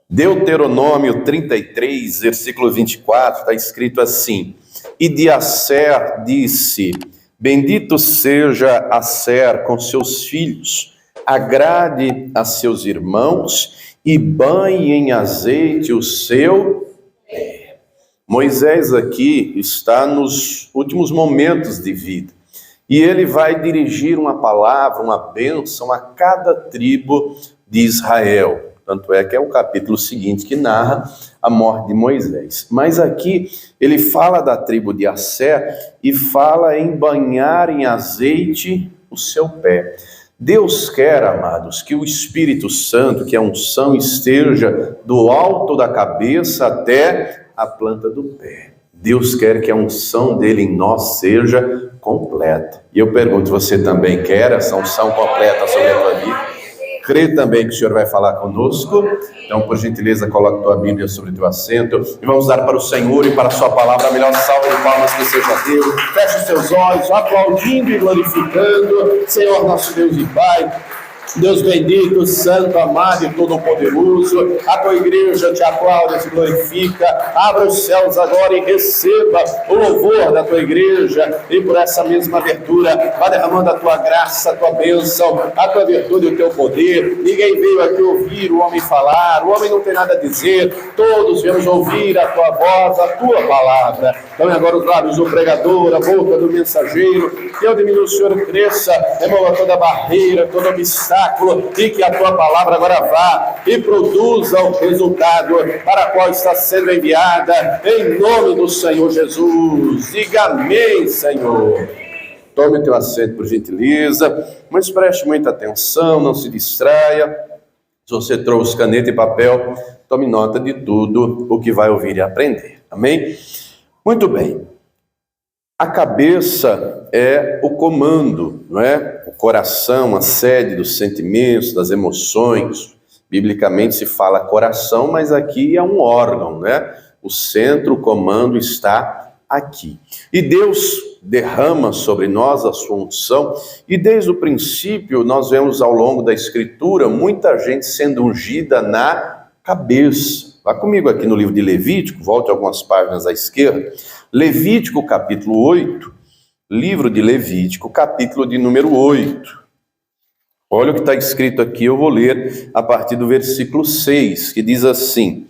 Deuteronômio 33, versículo 24, está escrito assim: E de Asser disse: Bendito seja Asser com seus filhos, agrade a seus irmãos e banhe em azeite o seu pé. Moisés aqui está nos últimos momentos de vida e ele vai dirigir uma palavra, uma bênção a cada tribo de Israel. Tanto é que é o capítulo seguinte que narra a morte de Moisés. Mas aqui ele fala da tribo de Asser e fala em banhar em azeite o seu pé. Deus quer, amados, que o Espírito Santo, que a unção esteja do alto da cabeça até a planta do pé. Deus quer que a unção dele em nós seja completa. E eu pergunto, você também quer essa unção completa sobre a tua vida? Crê também que o Senhor vai falar conosco. Então, por gentileza, coloque a tua Bíblia sobre o teu assento e vamos dar para o Senhor e para a sua palavra a melhor salva de palmas que seja Deus. Feche os seus olhos, aplaudindo e glorificando. Senhor, nosso Deus e Pai, Deus bendito, santo, amado e todo-poderoso, a tua igreja te aplaude e te glorifica. Abra os céus agora e receba o louvor da tua igreja, e por essa mesma abertura vá derramando a tua graça, a tua bênção, a tua virtude e o teu poder. Ninguém veio aqui ouvir o homem falar, o homem não tem nada a dizer, todos viemos ouvir a tua voz, a tua palavra. Então agora os lábios do pregador, a boca do mensageiro, que eu diminua, o Senhor cresça, remova toda barreira, todo obstáculo, e que a tua palavra agora vá e produza o resultado para a qual está sendo enviada, em nome do Senhor Jesus. Diga amém, Senhor. Tome o teu assento, por gentileza, mas preste muita atenção, não se distraia. Se você trouxe caneta e papel, tome nota de tudo o que vai ouvir e aprender. Amém? Muito bem. A cabeça é o comando, não é? O coração, a sede dos sentimentos, das emoções. Biblicamente se fala coração, mas aqui é um órgão, né? O centro, o comando está aqui. E Deus derrama sobre nós a sua unção, e desde o princípio nós vemos ao longo da Escritura muita gente sendo ungida na cabeça. Vá comigo aqui no livro de Levítico, volte algumas páginas à esquerda. Levítico capítulo 8, livro de Levítico, capítulo de número 8. Olha o que está escrito aqui, eu vou ler a partir do versículo 6, que diz assim: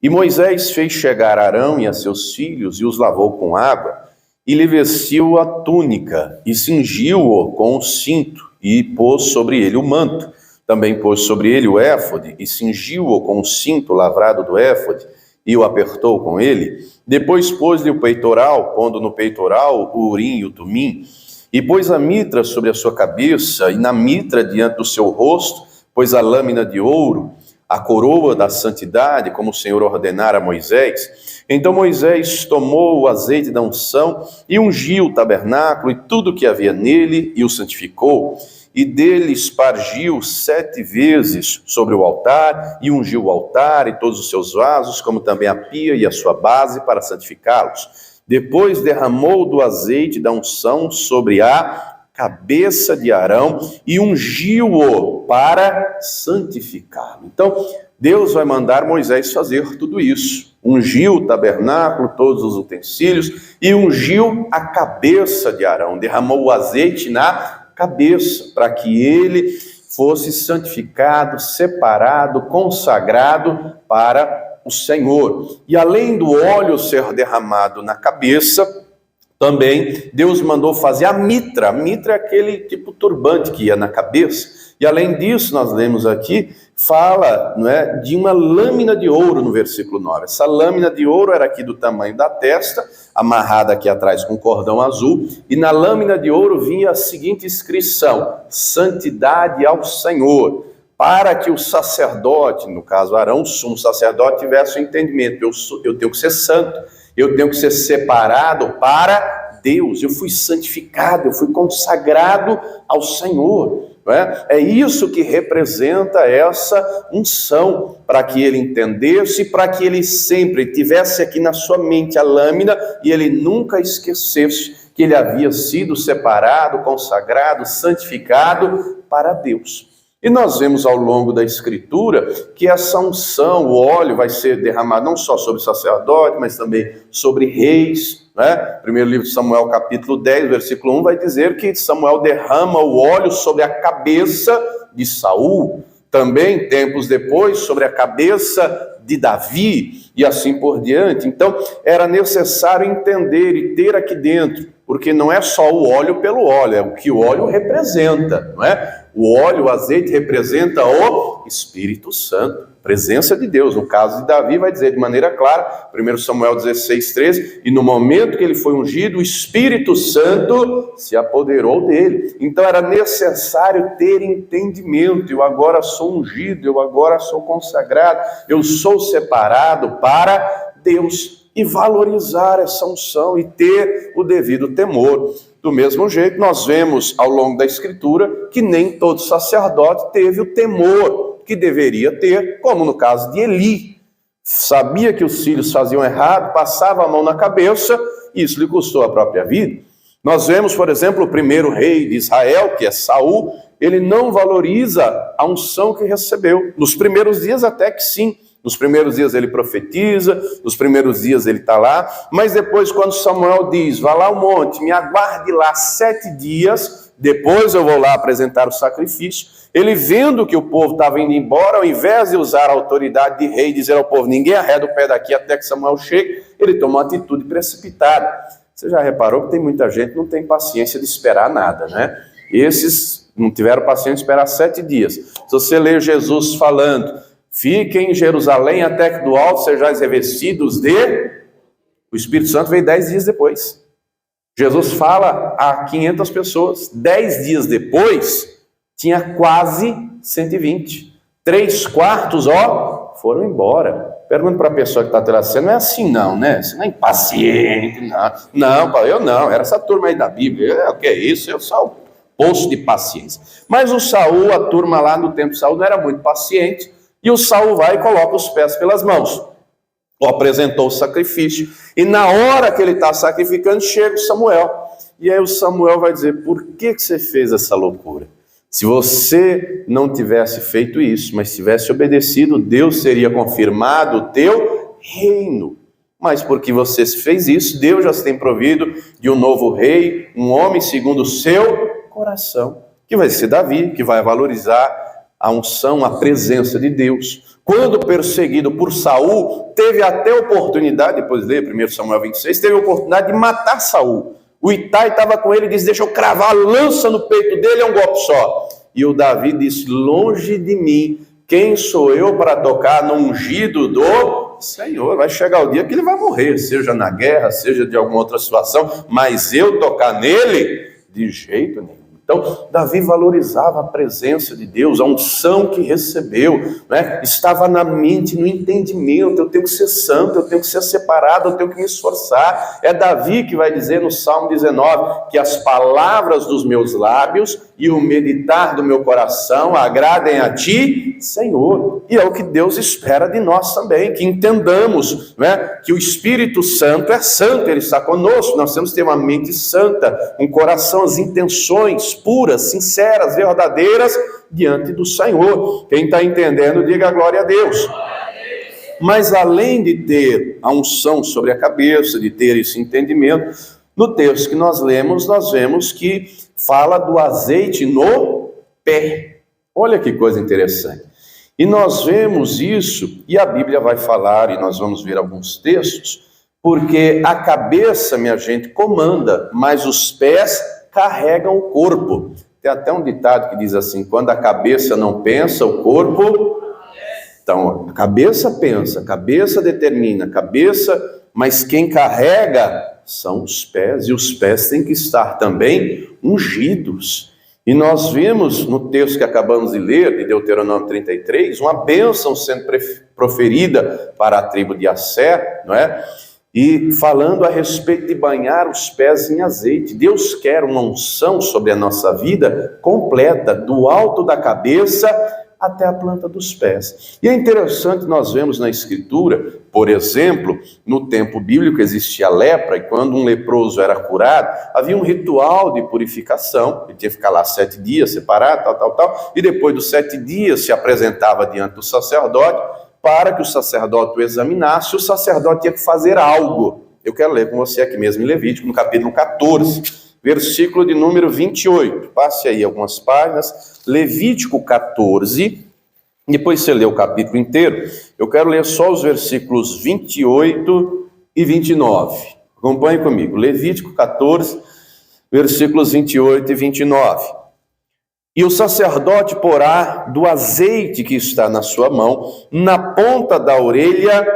E Moisés fez chegar Arão e a seus filhos, e os lavou com água, e lhe vestiu a túnica, e cingiu-o com o cinto, e pôs sobre ele o manto. Também pôs sobre ele o éfode, e cingiu-o com o cinto lavrado do éfode, e o apertou com ele. Depois pôs-lhe o peitoral, pondo no peitoral o urim e o tumim, e pôs a mitra sobre a sua cabeça, e na mitra diante do seu rosto pôs a lâmina de ouro, a coroa da santidade, como o Senhor ordenara a Moisés. Então Moisés tomou o azeite da unção e ungiu o tabernáculo e tudo que havia nele, e o santificou. E dele espargiu 7 vezes sobre o altar, e ungiu o altar e todos os seus vasos, como também a pia e a sua base, para santificá-los. Depois derramou do azeite da unção sobre a cabeça de Arão e ungiu-o para santificá-lo. Então, Deus vai mandar Moisés fazer tudo isso. Ungiu o tabernáculo, todos os utensílios, e ungiu a cabeça de Arão. Derramou o azeite na cabeça, para que ele fosse santificado, separado, consagrado para o Senhor. E além do óleo ser derramado na cabeça, também Deus mandou fazer a mitra. A mitra é aquele tipo turbante que ia na cabeça. E além disso, nós lemos aqui, fala, não é, de uma lâmina de ouro no versículo 9. Essa lâmina de ouro era aqui do tamanho da testa, amarrada aqui atrás com cordão azul, e na lâmina de ouro vinha a seguinte inscrição: Santidade ao Senhor, para que o sacerdote, no caso Arão, o sumo sacerdote, tivesse o entendimento: eu tenho que ser santo, eu tenho que ser separado para Deus, eu fui santificado, eu fui consagrado ao Senhor. É isso que representa essa unção, para que ele entendesse, para que ele sempre tivesse aqui na sua mente a lâmina e ele nunca esquecesse que ele havia sido separado, consagrado, santificado para Deus. E nós vemos ao longo da Escritura que essa unção, o óleo, vai ser derramado não só sobre sacerdote, mas também sobre reis, né? Primeiro livro de Samuel, capítulo 10, versículo 1, vai dizer que Samuel derrama o óleo sobre a cabeça de Saul. Também, tempos depois, sobre a cabeça de Davi, e assim por diante. Então, era necessário entender e ter aqui dentro, porque não é só o óleo pelo óleo, é o que o óleo representa, não é? O óleo, o azeite representa o Espírito Santo, presença de Deus. No caso de Davi, vai dizer de maneira clara, 1 Samuel 16, 13, e no momento que ele foi ungido, o Espírito Santo se apoderou dele. Então era necessário ter entendimento. Eu agora sou ungido, eu agora sou consagrado, eu sou separado para Deus, e valorizar essa unção e ter o devido temor. Do mesmo jeito, nós vemos ao longo da Escritura que nem todo sacerdote teve o temor que deveria ter, como no caso de Eli. Sabia que os filhos faziam errado, passava a mão na cabeça, e isso lhe custou a própria vida. Nós vemos, por exemplo, o primeiro rei de Israel, que é Saul, ele não valoriza a unção que recebeu. Nos primeiros dias até que sim. Nos primeiros dias ele profetiza, nos primeiros dias ele está lá, mas depois quando Samuel diz, vá lá ao monte, me aguarde lá 7 dias, depois eu vou lá apresentar o sacrifício, ele vendo que o povo estava indo embora, ao invés de usar a autoridade de rei e dizer ao povo, ninguém arreda o pé daqui até que Samuel chegue, ele toma uma atitude precipitada. Você já reparou que tem muita gente que não tem paciência de esperar nada, né? Esses não tiveram paciência de esperar 7 dias. Se você ler Jesus falando, fiquem em Jerusalém até que do alto sejais revestidos de... O Espírito Santo veio 10 dias depois. Jesus fala a 500 pessoas. 10 dias depois, tinha quase 120. 3/4, foram embora. Pergunto para a pessoa que está atrás, você não é assim não, né? Você não é impaciente, não. Não, eu não. Era essa turma aí da Bíblia. O que é isso? Eu sou o poço de paciência. Mas o Saul, a turma lá no tempo de Saul, não era muito paciente. E o Saul vai e coloca os pés pelas mãos. Apresentou o sacrifício. E na hora que ele está sacrificando, chega o Samuel. E aí o Samuel vai dizer, por que você fez essa loucura? Se você não tivesse feito isso, mas tivesse obedecido, Deus teria confirmado o teu reino. Mas porque você fez isso, Deus já se tem provido de um novo rei, um homem segundo o seu coração, que vai ser Davi, que vai valorizar a unção, a presença de Deus. Quando perseguido por Saul, teve até oportunidade, depois lê 1 Samuel 26, teve a oportunidade de matar Saul. O Itai estava com ele e disse, deixa eu cravar a lança no peito dele, é um golpe só. E o Davi disse, longe de mim, quem sou eu para tocar no ungido do Senhor? Vai chegar o dia que ele vai morrer, seja na guerra, seja de alguma outra situação, mas eu tocar nele, de jeito nenhum. Então, Davi valorizava a presença de Deus, a unção que recebeu, né? Estava na mente, no entendimento, eu tenho que ser santo, eu tenho que ser separado, eu tenho que me esforçar. É Davi que vai dizer no Salmo 19, que as palavras dos meus lábios e o meditar do meu coração agradem a ti, Senhor. E é o que Deus espera de nós também, que entendamos, né, que o Espírito Santo é santo, ele está conosco, nós temos que ter uma mente santa, um coração, as intenções puras, sinceras, verdadeiras, diante do Senhor. Quem está entendendo, diga glória a Deus. Mas além de ter a unção sobre a cabeça, de ter esse entendimento, no texto que nós lemos, nós vemos que fala do azeite no pé. Olha que coisa interessante. E nós vemos isso, e a Bíblia vai falar, e nós vamos ver alguns textos, porque a cabeça, minha gente, comanda, mas os pés carregam o corpo. Tem até um ditado que diz assim, quando a cabeça não pensa, o corpo... Então, a cabeça pensa, a cabeça determina, a cabeça, mas quem carrega são os pés, e os pés têm que estar também ungidos. E nós vimos no texto que acabamos de ler, de Deuteronômio 33, uma bênção sendo proferida para a tribo de Asser, não é? E falando a respeito de banhar os pés em azeite. Deus quer uma unção sobre a nossa vida completa, do alto da cabeça até a planta dos pés. E é interessante, nós vemos na Escritura, por exemplo, no tempo bíblico existia a lepra, e quando um leproso era curado, havia um ritual de purificação, ele tinha que ficar lá 7 dias separado, tal, e depois dos 7 dias se apresentava diante do sacerdote, para que o sacerdote o examinasse, o sacerdote tinha que fazer algo. Eu quero ler com você aqui mesmo em Levítico, no capítulo 14, versículo de número 28. Passe aí algumas páginas, Levítico 14, depois você lê o capítulo inteiro. Eu quero ler só os versículos 28 e 29. Acompanhe comigo, Levítico 14, versículos 28 e 29. E o sacerdote porá do azeite que está na sua mão, na ponta da orelha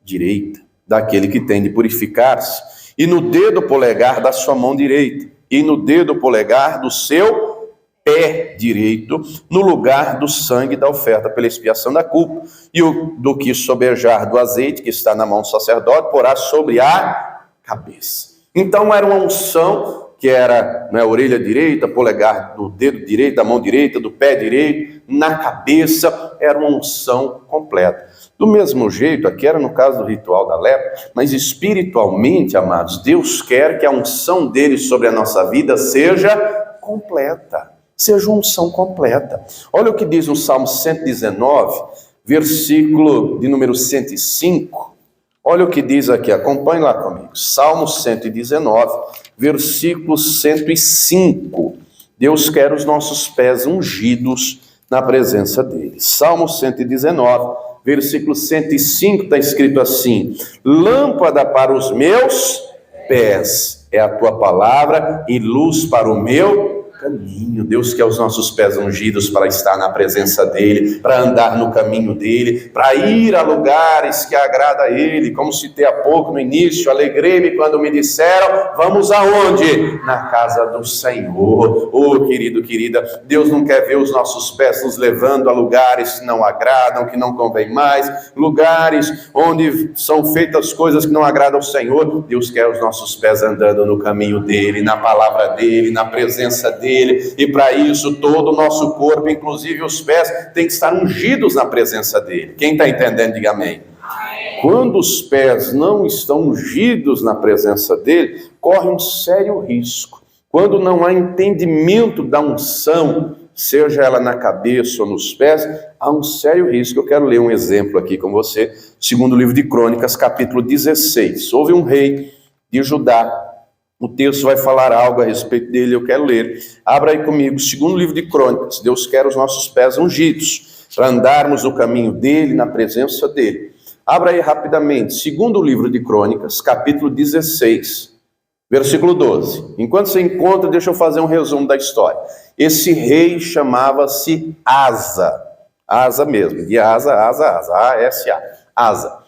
direita, daquele que tem de purificar-se, e no dedo polegar da sua mão direita, e no dedo polegar do seu pé direito, no lugar do sangue da oferta pela expiação da culpa, e do que sobejar do azeite que está na mão do sacerdote, porá sobre a cabeça. Então era uma unção que era a orelha direita, polegar do dedo direito, da mão direita, do pé direito, na cabeça, era uma unção completa. Do mesmo jeito, aqui era no caso do ritual da lepra, mas espiritualmente, amados, Deus quer que a unção dele sobre a nossa vida seja completa, seja uma unção completa. Olha o que diz no Salmo 119, versículo de número 105, olha o que diz aqui, acompanhe lá comigo, Salmo 119, versículo 105, Deus quer os nossos pés ungidos na presença dele. Salmo 119, versículo 105, está escrito assim: lâmpada para os meus pés é a tua palavra e luz para o meu caminho. Deus quer os nossos pés ungidos para estar na presença dele, para andar no caminho dele, para ir a lugares que agrada a ele, como citei há pouco no início, alegrei-me quando me disseram, vamos aonde? Na casa do Senhor. Oh, querido, querida, Deus não quer ver os nossos pés nos levando a lugares que não agradam, que não convém mais, lugares onde são feitas coisas que não agradam ao Senhor. Deus quer os nossos pés andando no caminho dele, na palavra dele, na presença dele, e para isso todo o nosso corpo, inclusive os pés, tem que estar ungidos na presença dele. Quem está entendendo, diga amém. Quando os pés não estão ungidos na presença dele, corre um sério risco. Quando não há entendimento da unção, seja ela na cabeça ou nos pés, há um sério risco. Eu quero ler um exemplo aqui com você, segundo o livro de Crônicas, capítulo 16. Houve um rei de Judá. O texto vai falar algo a respeito dele, eu quero ler. Abra aí comigo, segundo livro de Crônicas. Deus quer os nossos pés ungidos, para andarmos no caminho dele, na presença dele. Abra aí rapidamente, segundo livro de Crônicas, capítulo 16, versículo 12. Enquanto você encontra, deixa eu fazer um resumo da história. Esse rei chamava-se Asa. Asa mesmo, de Asa, A-S-A, Asa.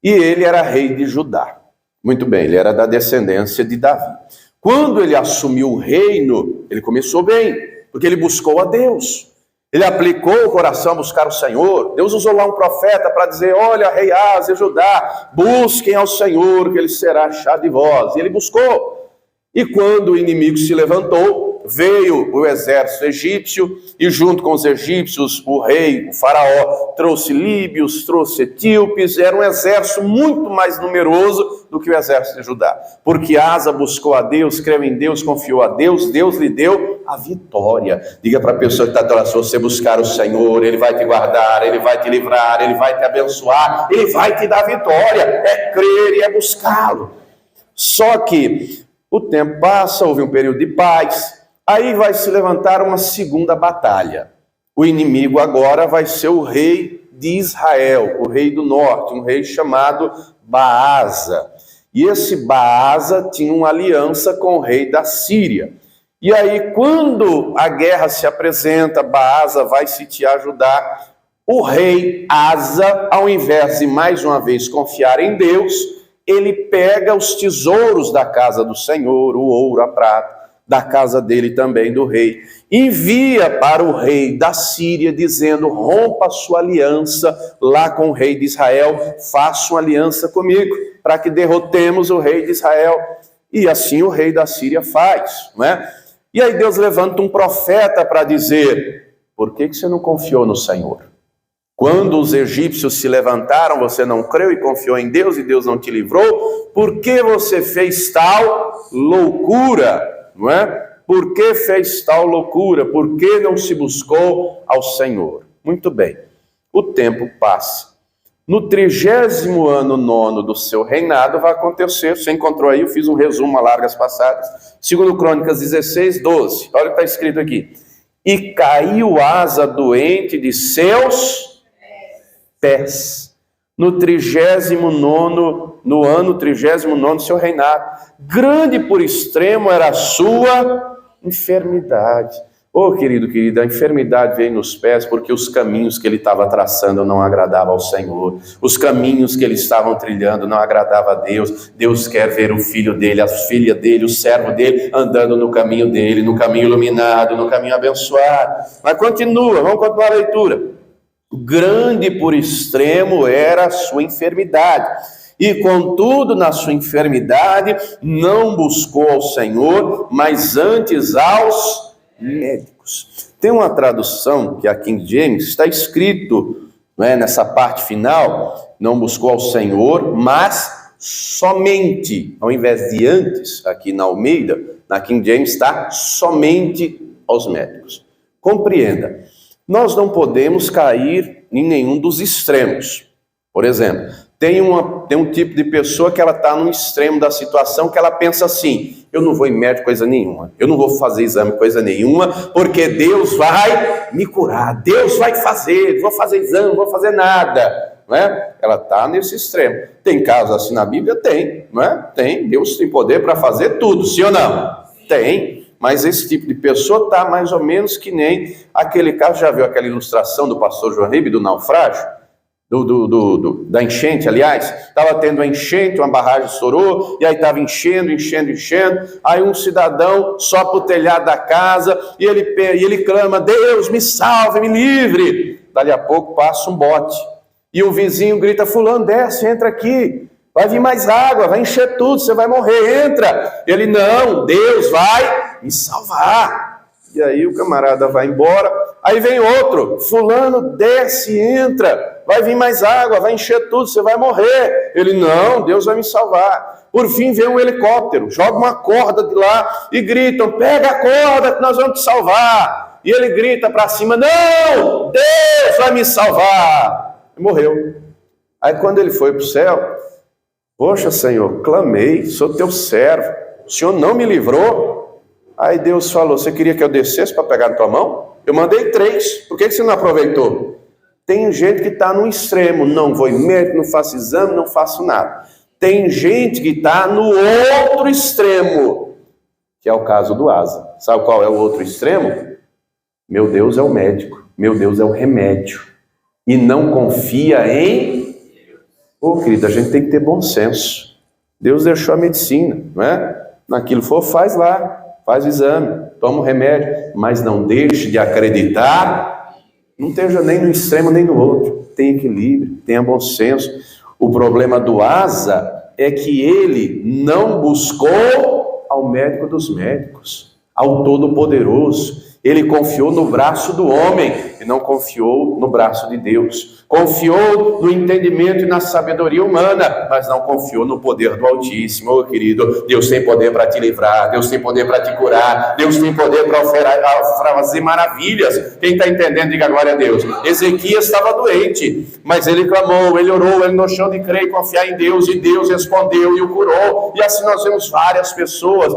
E ele era rei de Judá. Muito bem, ele era da descendência de Davi. Quando ele assumiu o reino, ele começou bem, porque ele buscou a Deus. Ele aplicou o coração a buscar o Senhor. Deus usou lá um profeta para dizer, olha, rei Asa e Judá, busquem ao Senhor, que ele será achado de vós. E ele buscou. E quando o inimigo se levantou, veio o exército egípcio, e junto com os egípcios, o rei, o faraó, trouxe líbios, trouxe etíopes, era um exército muito mais numeroso do que o exército de Judá. Porque Asa buscou a Deus, creu em Deus, confiou a Deus, Deus lhe deu a vitória. Diga para a pessoa que está atrás, se você buscar o Senhor, Ele vai te guardar, Ele vai te livrar, Ele vai te abençoar, Ele vai te dar vitória. É crer e é buscá-lo. Só que o tempo passa, houve um período de paz, aí vai se levantar uma segunda batalha. O inimigo agora vai ser o rei de Israel, o rei do norte, um rei chamado Baasa. E esse Baasa tinha uma aliança com o rei da Síria. E aí, quando a guerra se apresenta, Baasa vai sitiar Judá, o rei Asa, ao invés de mais uma vez confiar em Deus, ele pega os tesouros da casa do Senhor, o ouro, a prata, da casa dele também, do rei, envia para o rei da Síria, dizendo, rompa a sua aliança lá com o rei de Israel, faça uma aliança comigo, para que derrotemos o rei de Israel. E assim o rei da Síria faz, não é? E aí Deus levanta um profeta para dizer, por que você não confiou no Senhor? Quando os egípcios se levantaram, você não creu e confiou em Deus e Deus não te livrou? Por que você fez tal loucura? Não é? Por que fez tal loucura? Por que não se buscou ao Senhor? Muito bem, o tempo passa. No 30º ano nono do seu reinado vai acontecer, você encontrou aí, eu fiz um resumo a largas passadas, 2 Crônicas 16, 12, olha o que está escrito aqui. E caiu Asa doente de seus pés, no 39º, no ano 39º do seu reinado. Grande por extremo era a sua enfermidade. Oh, querido, querida, a enfermidade veio nos pés porque os caminhos que ele estava traçando não agradavam ao Senhor. Os caminhos que eles estavam trilhando não agradavam a Deus. Deus quer ver o filho dele, a filha dele, o servo dele, andando no caminho dele, no caminho iluminado, no caminho abençoado. Mas continua, vamos continuar a leitura. Grande por extremo era a sua enfermidade. E contudo, na sua enfermidade, não buscou ao Senhor, mas antes aos médicos. Tem uma tradução que a King James está escrito, nessa parte final, não buscou ao Senhor, mas somente, ao invés de antes, aqui na Almeida, na King James está somente aos médicos. Compreenda, nós não podemos cair em nenhum dos extremos. Por exemplo, tem um tipo de pessoa que ela está num extremo da situação que ela pensa assim, eu não vou em médico coisa nenhuma, eu não vou fazer exame coisa nenhuma, porque Deus vai me curar, Deus vai fazer, não vou fazer exame, não vou fazer nada, não é? Ela está nesse extremo. Tem casos assim na Bíblia? Tem, não é? Tem, Deus tem poder para fazer tudo, sim ou não? Tem, mas esse tipo de pessoa está mais ou menos que nem aquele caso, já viu aquela ilustração do pastor João Ribe do naufrágio? Da enchente, aliás, estava tendo uma enchente, uma barragem estourou, e aí estava enchendo, aí um cidadão sobe o telhado da casa, e ele clama, Deus, me salve, me livre. Dali a pouco passa um bote, e o vizinho grita, fulano, desce, entra aqui, vai vir mais água, vai encher tudo, você vai morrer, entra. Ele, não, Deus vai me salvar. E aí o camarada vai embora, aí vem outro, fulano, desce, entra, vai vir mais água, vai encher tudo, você vai morrer. Ele, não, Deus vai me salvar. Por fim vem um helicóptero, joga uma corda de lá e gritam, pega a corda que nós vamos te salvar. E ele grita para cima, não, Deus vai me salvar. E morreu. Aí quando ele foi para o céu, poxa Senhor, clamei, sou teu servo, o Senhor não me livrou. Aí Deus falou, você queria que eu descesse para pegar na tua mão? Eu mandei 3, por que você não aproveitou? Tem gente que está no extremo, não vou em médico, não faço exame, não faço nada. Tem gente que está no outro extremo, que é o caso do Asa. Sabe qual é o outro extremo? Meu Deus é o médico, meu Deus é o remédio. E não confia em... querido, a gente tem que ter bom senso. Deus deixou a medicina, não é? Naquilo for, faz lá. Faz o exame, toma o remédio, mas não deixe de acreditar, não esteja nem no extremo nem no outro, tenha equilíbrio, tenha bom senso. O problema do Asa é que ele não buscou ao médico dos médicos, ao Todo-Poderoso. Ele confiou no braço do homem e não confiou no braço de Deus. Confiou no entendimento e na sabedoria humana, mas não confiou no poder do Altíssimo. Oh, querido, Deus tem poder para te livrar, Deus tem poder para te curar, Deus tem poder para fazer maravilhas. Quem está entendendo, diga glória a Deus. Ezequias estava doente, mas ele clamou, ele orou, ele não deixou de crer e confiar em Deus, e Deus respondeu e o curou. E assim nós vemos várias pessoas,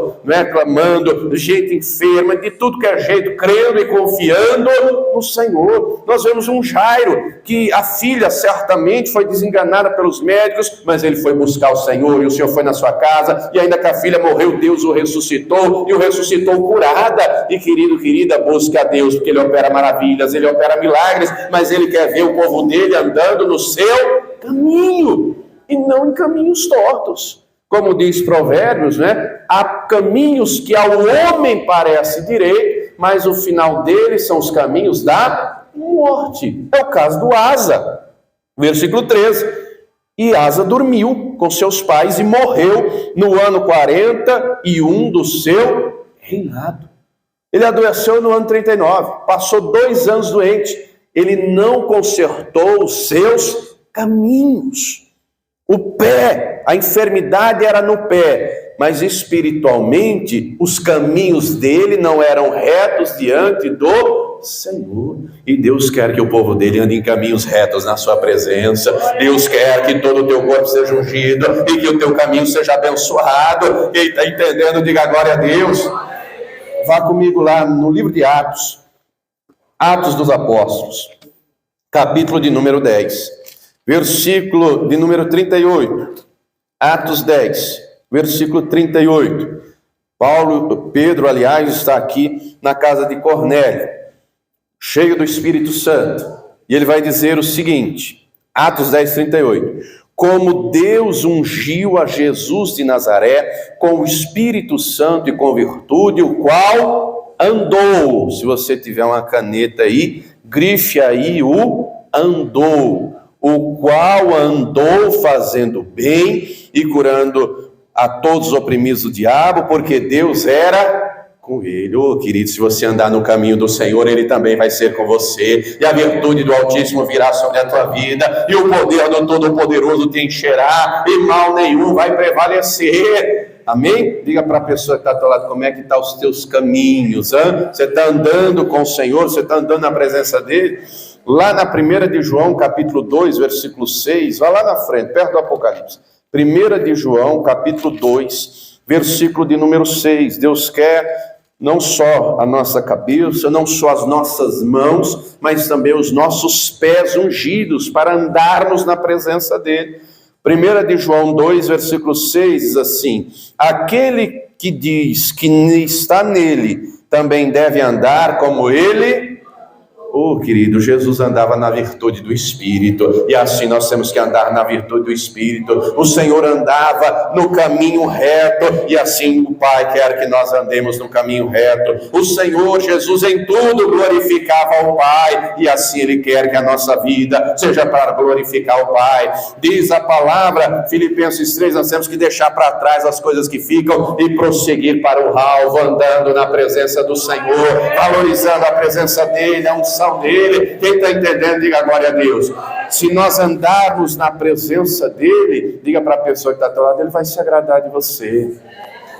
clamando, gente enferma, de tudo que é jeito, crendo e confiando no Senhor. Nós vemos um Jairo, que a filha certamente foi desenganada pelos médicos, mas ele foi buscar o Senhor, e o Senhor foi na sua casa, e ainda que a filha morreu, Deus o ressuscitou, e o ressuscitou curada. E querido, querida, busque a Deus, porque Ele opera maravilhas, Ele opera milagres, mas Ele quer ver o povo dele andando no seu caminho, e não em caminhos tortos. Como diz Provérbios, há caminhos que ao homem parece direito, mas o final deles são os caminhos da morte. É o caso do Asa. Versículo 13. E Asa dormiu com seus pais e morreu no ano 41 do seu reinado. Ele adoeceu no ano 39, passou 2 anos doente. Ele não consertou os seus caminhos. O pé, a enfermidade era no pé, mas espiritualmente os caminhos dele não eram retos diante do Senhor. E Deus quer que o povo dele ande em caminhos retos na sua presença. Deus quer que todo o teu corpo seja ungido e que o teu caminho seja abençoado. Quem está entendendo, diga glória a Deus. Vá comigo lá no livro de Atos, Atos dos Apóstolos, capítulo de número 10, versículo de número 38. Atos 10, versículo 38. Pedro, aliás, está aqui na casa de Cornélio, cheio do Espírito Santo. E ele vai dizer o seguinte, Atos 10, 38. Como Deus ungiu a Jesus de Nazaré com o Espírito Santo e com virtude, o qual andou. Se você tiver uma caneta aí, grife aí o andou. O qual andou fazendo bem e curando a todos os oprimidos do diabo, porque Deus era com ele. Oh, querido, se você andar no caminho do Senhor, ele também vai ser com você, e a virtude do Altíssimo virá sobre a tua vida, e o poder do Todo-Poderoso te encherá, e mal nenhum vai prevalecer. Amém? Diga para a pessoa que está ao teu lado, como é que estão os teus caminhos? Hein? Você está andando com o Senhor? Você está andando na presença dele? Lá na 1 de João, capítulo 2, versículo 6, vai lá na frente, perto do Apocalipse. 1 de João, capítulo 2, versículo de número 6. Deus quer não só a nossa cabeça, não só as nossas mãos, mas também os nossos pés ungidos para andarmos na presença dele. 1 de João 2, versículo 6 diz assim: aquele que diz que está nele também deve andar como ele. Oh, querido, Jesus andava na virtude do Espírito, e assim nós temos que andar na virtude do Espírito. O Senhor andava no caminho reto, e assim o Pai quer que nós andemos no caminho reto. O Senhor Jesus em tudo glorificava o Pai, e assim Ele quer que a nossa vida seja para glorificar o Pai. Diz a palavra, Filipenses 3, nós temos que deixar para trás as coisas que ficam e prosseguir para o alvo, andando na presença do Senhor, valorizando a presença dEle, a unção dele. Quem está entendendo, diga glória a Deus. Se nós andarmos na presença dele, diga para a pessoa que está ao teu lado, ele vai se agradar de você.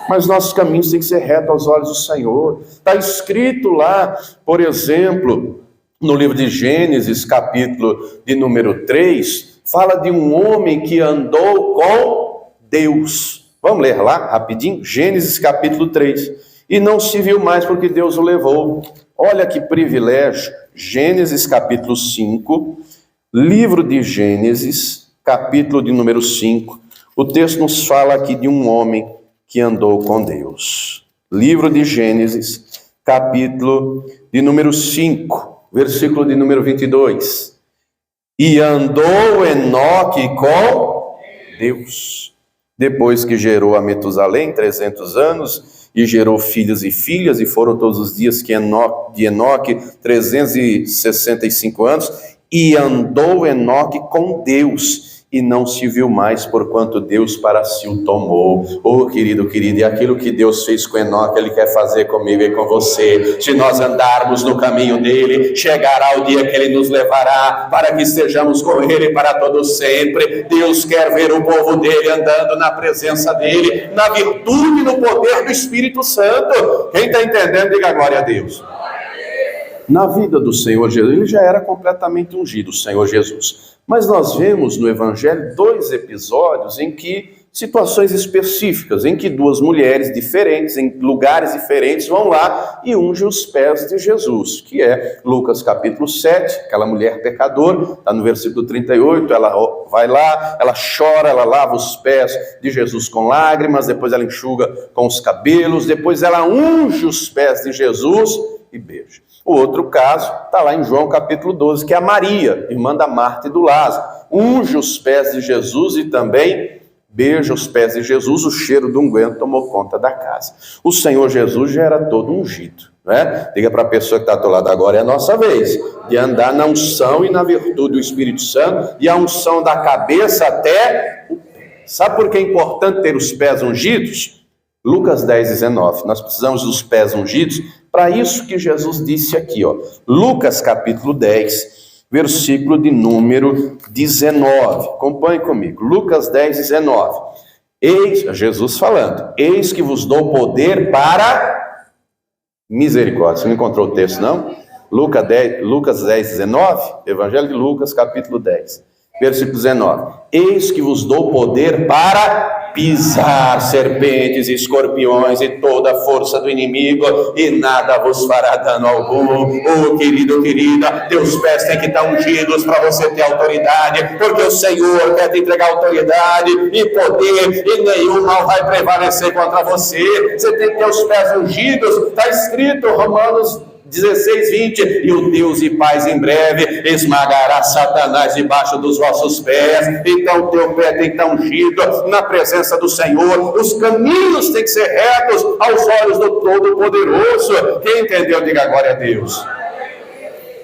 Mas nossos caminhos têm que ser retos aos olhos do Senhor. Está escrito lá, por exemplo, no livro de Gênesis, capítulo de número 3, fala de um homem que andou com Deus. Vamos ler lá rapidinho? Gênesis capítulo 3. E não se viu mais porque Deus o levou. Olha que privilégio. Gênesis capítulo 5, livro de Gênesis, capítulo de número 5. O texto nos fala aqui de um homem que andou com Deus. Livro de Gênesis, capítulo de número 5, versículo de número 22. E andou Enoque com Deus, depois que gerou a Metusalém 300 anos, e gerou filhos e filhas, e foram todos os dias de Enoque 365 anos, e andou Enoque com Deus, e não se viu mais, porquanto Deus para si o tomou. Oh, querido, e aquilo que Deus fez com Enoque, Ele quer fazer comigo e com você. Se nós andarmos no caminho dEle, chegará o dia que Ele nos levará, para que estejamos com Ele para todo sempre. Deus quer ver o povo dEle andando na presença dEle, na virtude e no poder do Espírito Santo. Quem está entendendo, diga glória a Deus. Na vida do Senhor Jesus, Ele já era completamente ungido, o Senhor Jesus. Mas nós vemos no Evangelho 2 episódios em que, situações específicas, em que 2 mulheres diferentes, em lugares diferentes, vão lá e ungem os pés de Jesus, que é Lucas capítulo 7, aquela mulher pecadora, está no versículo 38, ela vai lá, ela chora, ela lava os pés de Jesus com lágrimas, depois ela enxuga com os cabelos, depois ela unge os pés de Jesus e beija. O outro caso está lá em João capítulo 12, que é a Maria, irmã da Marta e do Lázaro. Unge os pés de Jesus e também beija os pés de Jesus. O cheiro do unguento tomou conta da casa. O Senhor Jesus já era todo ungido, né? Diga para a pessoa que está ao teu lado, agora é a nossa vez de andar na unção e na virtude do Espírito Santo, e a unção da cabeça até o pé. Sabe por que é importante ter os pés ungidos? Lucas 10, 19. Nós precisamos dos pés ungidos Para isso que Jesus disse aqui, ó, Lucas capítulo 10, versículo de número 19. Acompanhe comigo, Lucas 10, 19. Eis, Jesus falando, eis que vos dou poder para misericórdia. Você não encontrou o texto, não? Lucas 10, 19, Evangelho de Lucas, capítulo 10, versículo 19. Eis que vos dou poder para pisar serpentes e escorpiões e toda a força do inimigo, e nada vos fará dano algum. Oh, querido, querida, teus pés têm que estar ungidos para você ter autoridade, porque o Senhor quer te entregar autoridade e poder, e nenhum mal vai prevalecer contra você. Você tem que ter os pés ungidos. Está escrito, Romanos 16, 20, e o Deus e paz em breve esmagará Satanás debaixo dos vossos pés. Então o teu pé tem que estar ungido na presença do Senhor, os caminhos têm que ser retos aos olhos do Todo-Poderoso. Quem entendeu, diga glória a Deus.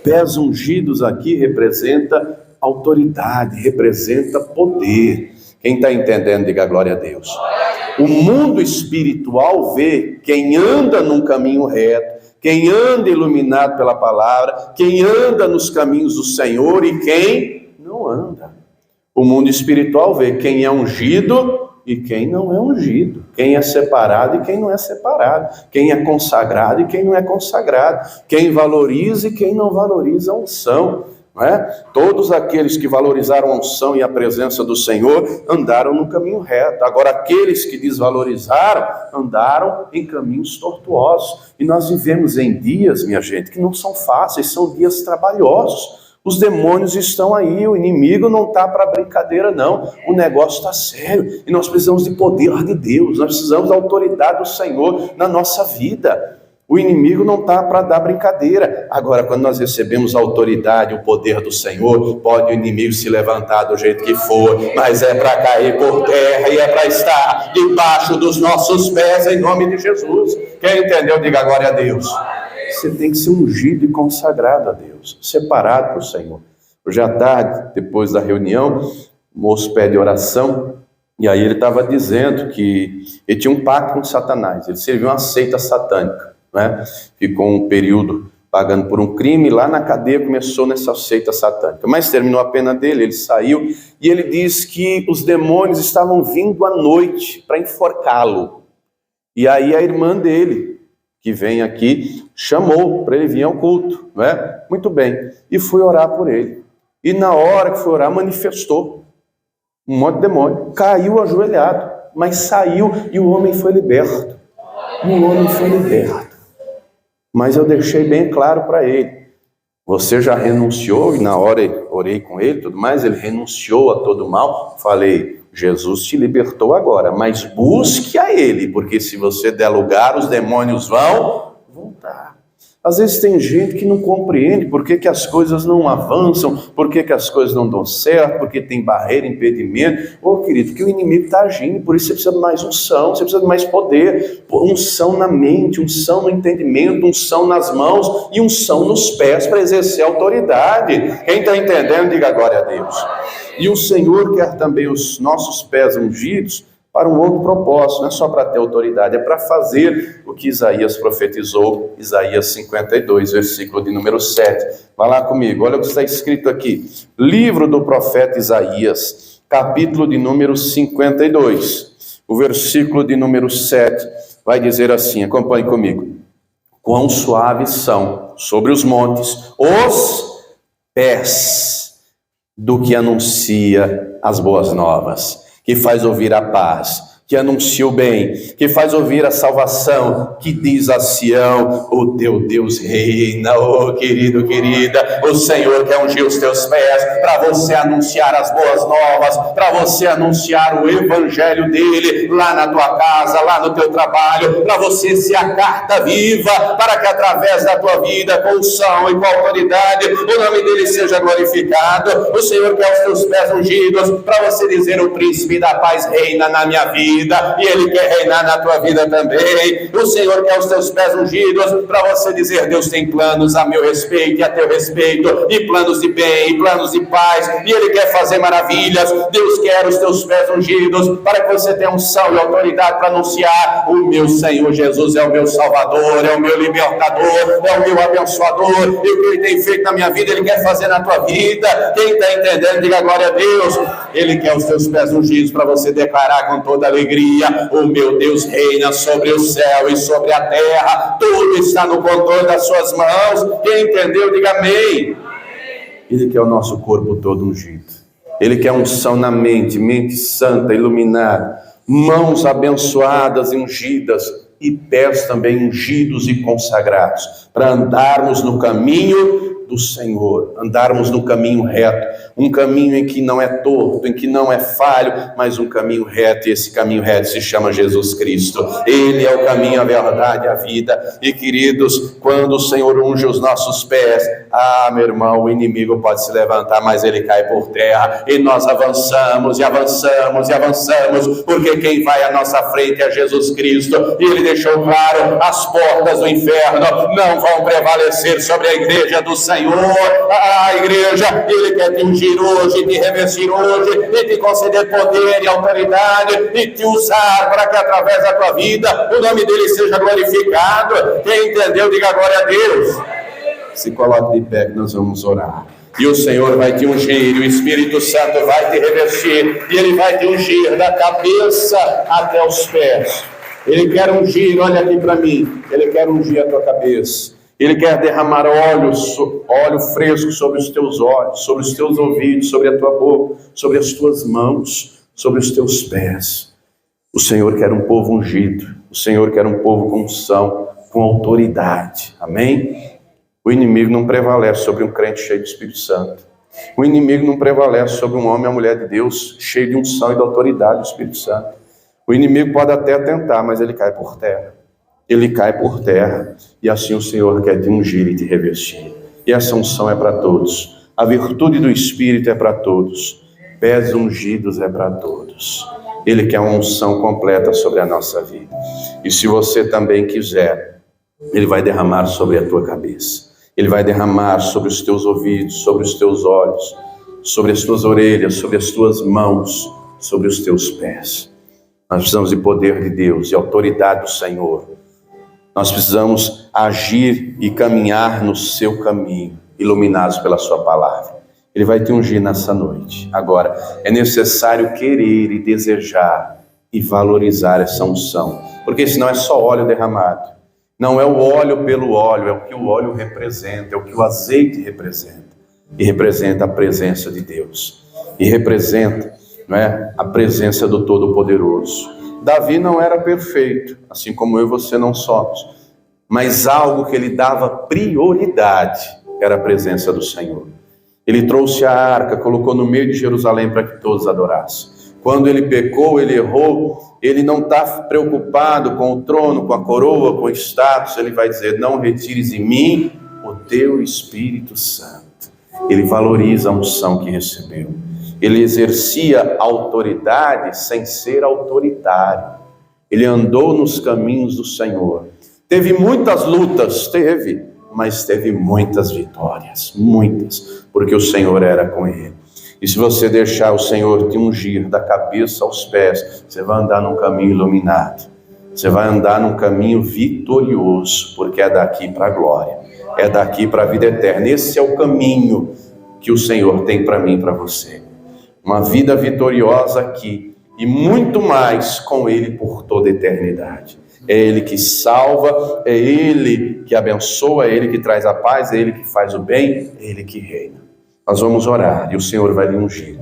Pés ungidos aqui representa autoridade, representa poder. Quem está entendendo, diga glória a Deus. O mundo espiritual vê quem anda num caminho reto, quem anda iluminado pela palavra, quem anda nos caminhos do Senhor e quem não anda. O mundo espiritual vê quem é ungido e quem não é ungido, quem é separado e quem não é separado, quem é consagrado e quem não é consagrado, quem valoriza e quem não valoriza a unção. Não é? Todos aqueles que valorizaram a unção e a presença do Senhor andaram no caminho reto. Agora, aqueles que desvalorizaram andaram em caminhos tortuosos. E nós vivemos em dias, minha gente, que não são fáceis, são dias trabalhosos. Os demônios estão aí, o inimigo não está para brincadeira, não. O negócio está sério e nós precisamos de poder de Deus, nós precisamos da autoridade do Senhor na nossa vida. O inimigo não está para dar brincadeira. Agora, quando nós recebemos a autoridade, o poder do Senhor, pode o inimigo se levantar do jeito que for, mas é para cair por terra e é para estar debaixo dos nossos pés, em nome de Jesus. Quem entendeu, diga glória a Deus. Você tem que ser ungido e consagrado a Deus, separado para o Senhor. Hoje à tarde, depois da reunião, o moço pede oração, e aí ele estava dizendo que ele tinha um pacto com Satanás, ele serviu uma seita satânica. Né? Ficou um período pagando por um crime, lá na cadeia começou nessa seita satânica, mas terminou a pena dele, ele saiu, e ele diz que os demônios estavam vindo à noite para enforcá-lo, e aí a irmã dele, que vem aqui, chamou para ele vir ao culto, né? Muito bem, e foi orar por ele, e na hora que foi orar, manifestou um monte de demônio, caiu ajoelhado, mas saiu, e o homem foi liberto, Mas eu deixei bem claro para ele, você já renunciou, e na hora eu orei com ele, tudo mais, ele renunciou a todo mal. Falei, Jesus te libertou agora, mas busque a ele, porque se você der lugar, os demônios vão voltar. Às vezes tem gente que não compreende por que as coisas não avançam, por que as coisas não dão certo, porque tem barreira, impedimento. Ô querido, que o inimigo está agindo, por isso você precisa de mais unção, você precisa de mais poder, unção na mente, unção no entendimento, unção nas mãos e unção nos pés para exercer a autoridade. Quem está entendendo, diga glória a Deus. E o Senhor quer também os nossos pés ungidos para um outro propósito, não é só para ter autoridade, é para fazer o que Isaías profetizou, Isaías 52, versículo de número 7. Vai lá comigo, olha o que está escrito aqui. Livro do profeta Isaías, capítulo de número 52, o versículo de número 7, vai dizer assim, acompanhe comigo. Quão suaves são sobre os montes os pés do que anuncia as boas novas, que faz ouvir a paz, que anuncia o bem, que faz ouvir a salvação, que diz a Sião, o teu Deus reina. Oh querido, querida, o Senhor quer ungir os teus pés, para você anunciar as boas novas, para você anunciar o evangelho dele, lá na tua casa, lá no teu trabalho, para você ser a carta viva, para que através da tua vida, com unção e com autoridade, o nome dele seja glorificado. O Senhor quer os teus pés ungidos, para você dizer, o príncipe da paz reina na minha vida, vida, e Ele quer reinar na tua vida também. O Senhor quer os teus pés ungidos, para você dizer: Deus tem planos a meu respeito e a teu respeito, e planos de bem, e planos de paz, e Ele quer fazer maravilhas. Deus quer os teus pés ungidos, para que você tenha unção e autoridade para anunciar: o meu Senhor Jesus é o meu Salvador, é o meu libertador, é o meu abençoador, e o que Ele tem feito na minha vida, Ele quer fazer na tua vida. Quem está entendendo, diga glória a Deus. Ele quer os teus pés ungidos, para você declarar com toda alegria: o meu Deus reina sobre o céu e sobre a terra, tudo está no controle das suas mãos. Quem entendeu, diga amém. Ele quer o nosso corpo todo ungido. Ele quer unção na mente, mente santa, iluminada, mãos abençoadas e ungidas, e pés também ungidos e consagrados, para andarmos no caminho do Senhor, andarmos no caminho reto, um caminho em que não é torto, em que não é falho, mas um caminho reto, e esse caminho reto se chama Jesus Cristo. Ele é o caminho, a verdade e a vida. E queridos, quando o Senhor unge os nossos pés, meu irmão, o inimigo pode se levantar, mas ele cai por terra, e nós avançamos, e avançamos, e avançamos, porque quem vai à nossa frente é Jesus Cristo, e Ele deixou claro: as portas do inferno não vão prevalecer sobre a igreja do Senhor. A igreja, Ele quer te ungir hoje, te revestir hoje, e te conceder poder e autoridade, e te usar para que através da tua vida o nome dele seja glorificado. Quem entendeu, diga glória a Deus. Se coloque de pé que nós vamos orar. E o Senhor vai te ungir, e o Espírito Santo vai te revestir, e Ele vai te ungir da cabeça até os pés. Ele quer ungir, olha aqui para mim, Ele quer ungir a tua cabeça. Ele quer derramar óleo fresco sobre os teus olhos, sobre os teus ouvidos, sobre a tua boca, sobre as tuas mãos, sobre os teus pés. O Senhor quer um povo ungido, o Senhor quer um povo com unção, com autoridade. Amém? O inimigo não prevalece sobre um crente cheio do Espírito Santo. O inimigo não prevalece sobre um homem ou mulher de Deus cheio de unção e de autoridade do Espírito Santo. O inimigo pode até tentar, mas ele cai por terra. Ele cai por terra, e assim o Senhor quer te ungir e te revestir. E essa unção é para todos. A virtude do Espírito é para todos. Pés ungidos é para todos. Ele quer uma unção completa sobre a nossa vida. E se você também quiser, Ele vai derramar sobre a tua cabeça. Ele vai derramar sobre os teus ouvidos, sobre os teus olhos, sobre as tuas orelhas, sobre as tuas mãos, sobre os teus pés. Nós precisamos de poder de Deus e autoridade do Senhor. Nós precisamos agir e caminhar no seu caminho, iluminados pela sua palavra. Ele vai te ungir nessa noite. Agora, é necessário querer e desejar e valorizar essa unção, porque senão é só óleo derramado. Não é o óleo pelo óleo, é o que o óleo representa, é o que o azeite representa. E representa a presença de Deus. E representa, não é, a presença do Todo-Poderoso. Davi não era perfeito, assim como eu e você não somos. Mas algo que ele dava prioridade era a presença do Senhor. Ele trouxe a arca, colocou no meio de Jerusalém para que todos adorassem. Quando ele pecou, ele errou, ele não está preocupado com o trono, com a coroa, com o status. Ele vai dizer: não retires em mim o teu Espírito Santo. Ele valoriza a unção que recebeu. Ele exercia autoridade sem ser autoritário. Ele andou nos caminhos do Senhor. Teve muitas lutas, mas teve muitas vitórias, muitas, porque o Senhor era com ele. E se você deixar o Senhor te ungir da cabeça aos pés, você vai andar num caminho iluminado. Você vai andar num caminho vitorioso, porque é daqui para a glória, é daqui para a vida eterna. Esse é o caminho que o Senhor tem para mim e para você. Uma vida vitoriosa aqui e muito mais com Ele por toda a eternidade. É Ele que salva, é Ele que abençoa, é Ele que traz a paz, é Ele que faz o bem, é Ele que reina. Nós vamos orar e o Senhor vai lhe ungir.